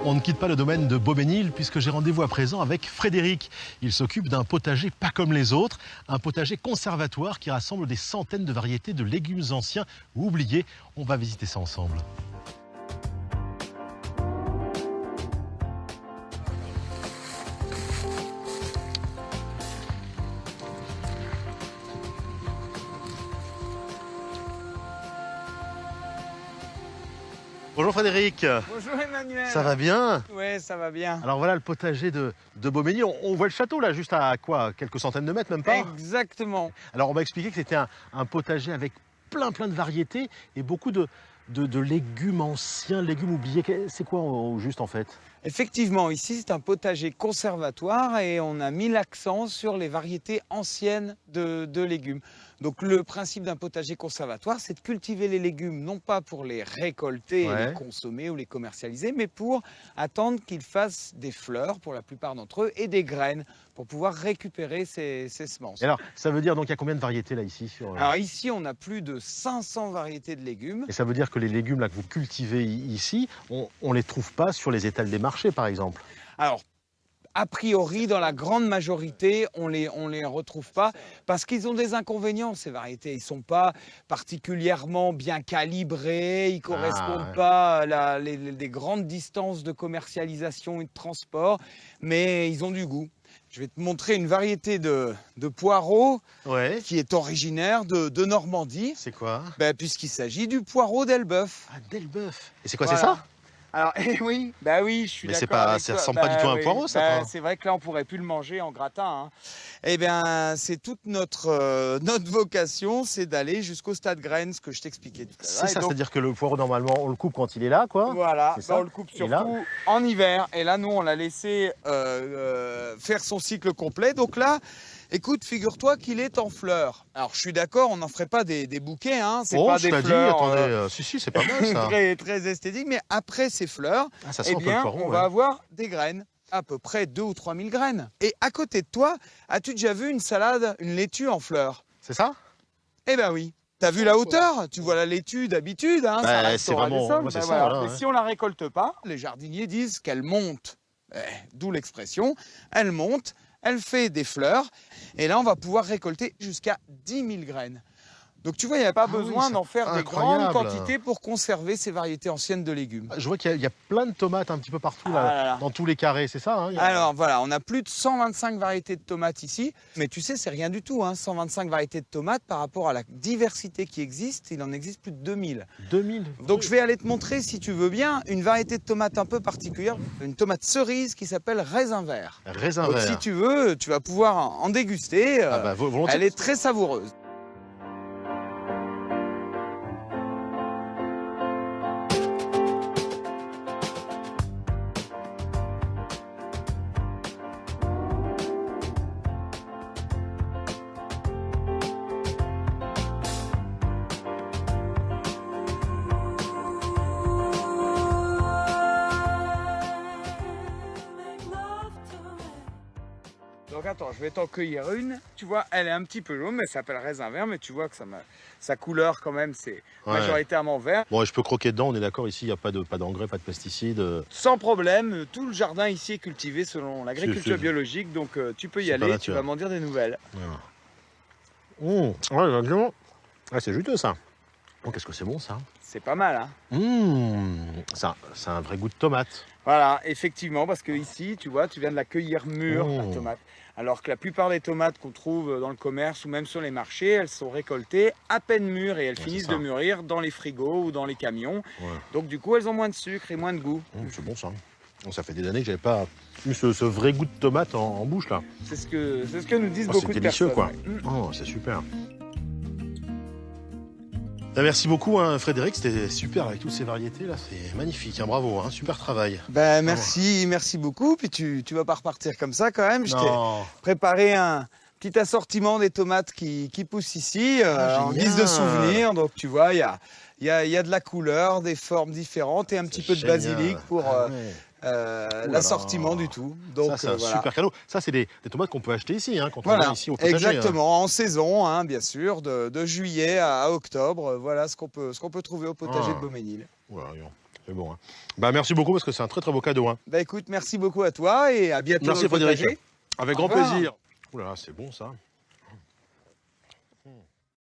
On ne quitte pas le domaine de Beaumesnil puisque j'ai rendez-vous à présent avec Frédéric. Il s'occupe d'un potager pas comme les autres, un potager conservatoire qui rassemble des centaines de variétés de légumes anciens ou oubliés. On va visiter ça ensemble. Bonjour Frédéric. Bonjour Emmanuel. Ça va bien? Oui, ça va bien. Alors voilà le potager de Beaumesnil. On voit le château là, juste à quoi? Quelques centaines de mètres, même pas? Exactement. Alors on m'a expliqué que c'était un potager avec plein de variétés et beaucoup de légumes anciens, légumes oubliés. C'est quoi au juste en fait? Effectivement, ici c'est un potager conservatoire et on a mis l'accent sur les variétés anciennes de légumes. Donc le principe d'un potager conservatoire, c'est de cultiver les légumes non pas pour les récolter et les consommer ou les commercialiser, mais pour attendre qu'ils fassent des fleurs pour la plupart d'entre eux et des graines pour pouvoir récupérer ces semences. Et alors ça veut dire donc il y a combien de variétés là ici Alors ici on a plus de 500 variétés de légumes. Et ça veut dire que les légumes là que vous cultivez ici, on les trouve pas sur les étals des marchés par exemple? Alors a priori, dans la grande majorité, on les retrouve pas parce qu'ils ont des inconvénients, ces variétés. Ils ne sont pas particulièrement bien calibrés, ils ne correspondent pas à des grandes distances de commercialisation et de transport, mais ils ont du goût. Je vais te montrer une variété de poireaux qui est originaire de Normandie. C'est quoi? Puisqu'il s'agit du poireau d'Elbeuf. Ah, d'Elbeuf. Et c'est quoi, c'est ça? Alors, oui, je suis d'accord. Mais ça ressemble pas du tout à un poireau, ça. C'est vrai que là, on pourrait plus le manger en gratin. Eh bien, c'est toute notre vocation, c'est d'aller jusqu'au stade graines, ce que je t'expliquais tout à l'heure. C'est ça, c'est-à-dire que le poireau, normalement, on le coupe quand il est là, quoi. Voilà, on le coupe surtout en hiver. Et là, nous, on l'a laissé faire son cycle complet. Donc là, écoute, figure-toi qu'il est en fleurs. Alors, je suis d'accord, on n'en ferait pas des bouquets, hein. C'est pas des fleurs. Attendez, si, c'est pas mal ça. très esthétique, mais après ces fleurs, on va avoir des graines. À peu près 2 ou 3 000 graines. Et à côté de toi, as-tu déjà vu une salade, une laitue en fleurs? C'est ça? Eh ben oui. T'as vu la hauteur? Tu vois la laitue d'habitude, hein, ça reste c'est vraiment des sols. Voilà. Si on la récolte pas, les jardiniers disent qu'elle monte. D'où l'expression, elle monte, elle fait des fleurs, et là on va pouvoir récolter jusqu'à 10 000 graines. Donc tu vois, il n'y a pas besoin d'en faire des grandes quantités pour conserver ces variétés anciennes de légumes. Je vois qu'il y a plein de tomates un petit peu partout, là, dans tous les carrés, c'est ça hein, Alors voilà, on a plus de 125 variétés de tomates ici. Mais tu sais, c'est rien du tout, hein, 125 variétés de tomates par rapport à la diversité qui existe. Il en existe plus de 2000. 2000? Donc je vais aller te montrer, si tu veux bien, une variété de tomates un peu particulière, une tomate cerise qui s'appelle raisin vert. Raisin vert. Donc si tu veux, tu vas pouvoir en déguster. Elle est très savoureuse. Donc attends, je vais t'en cueillir une. Tu vois, elle est un petit peu jaune, mais elle s'appelle raisin vert, mais tu vois que sa couleur quand même, c'est majoritairement vert. Bon, je peux croquer dedans, on est d'accord, ici il n'y a pas d'engrais, pas de pesticides. Sans problème, tout le jardin ici est cultivé selon l'agriculture biologique, donc tu peux y aller, tu vas m'en dire des nouvelles. C'est juteux ça. Oh, qu'est-ce que c'est bon ça? C'est pas mal, hein? C'est un vrai goût de tomate. Voilà, effectivement, parce que ici, tu vois, tu viens de la cueillir mûre, la tomate. Alors que la plupart des tomates qu'on trouve dans le commerce ou même sur les marchés, elles sont récoltées à peine mûres et elles finissent de mûrir dans les frigos ou dans les camions. Donc du coup, elles ont moins de sucre et moins de goût. C'est bon ça. Bon, ça fait des années que j'avais pas eu ce vrai goût de tomate en bouche là. C'est ce que nous disent beaucoup de personnes. C'est délicieux quoi. Oh, c'est super. Merci beaucoup Frédéric, c'était super avec toutes ces variétés là, c'est magnifique, bravo, super travail. Merci beaucoup, puis tu vas pas repartir comme ça quand même. Je t'ai préparé un petit assortiment des tomates qui poussent ici en guise de souvenir, donc tu vois, il y a de la couleur, des formes différentes et un petit peu de basilic pour l'assortiment du tout. Donc, ça, c'est un super cadeau. Ça, c'est des tomates qu'on peut acheter ici, quand on va ici au potager. Exactement, en saison, bien sûr, de juillet à octobre. Voilà ce qu'on peut trouver au potager de Beaumesnil. Voilà, C'est bon. Hein. Bah, merci beaucoup parce que c'est un très très beau cadeau. Hein. Bah écoute, merci beaucoup à toi et à bientôt. Merci dans le Frédéric. potager. Avec Au grand revoir. plaisir. Ouh là là, c'est bon ça.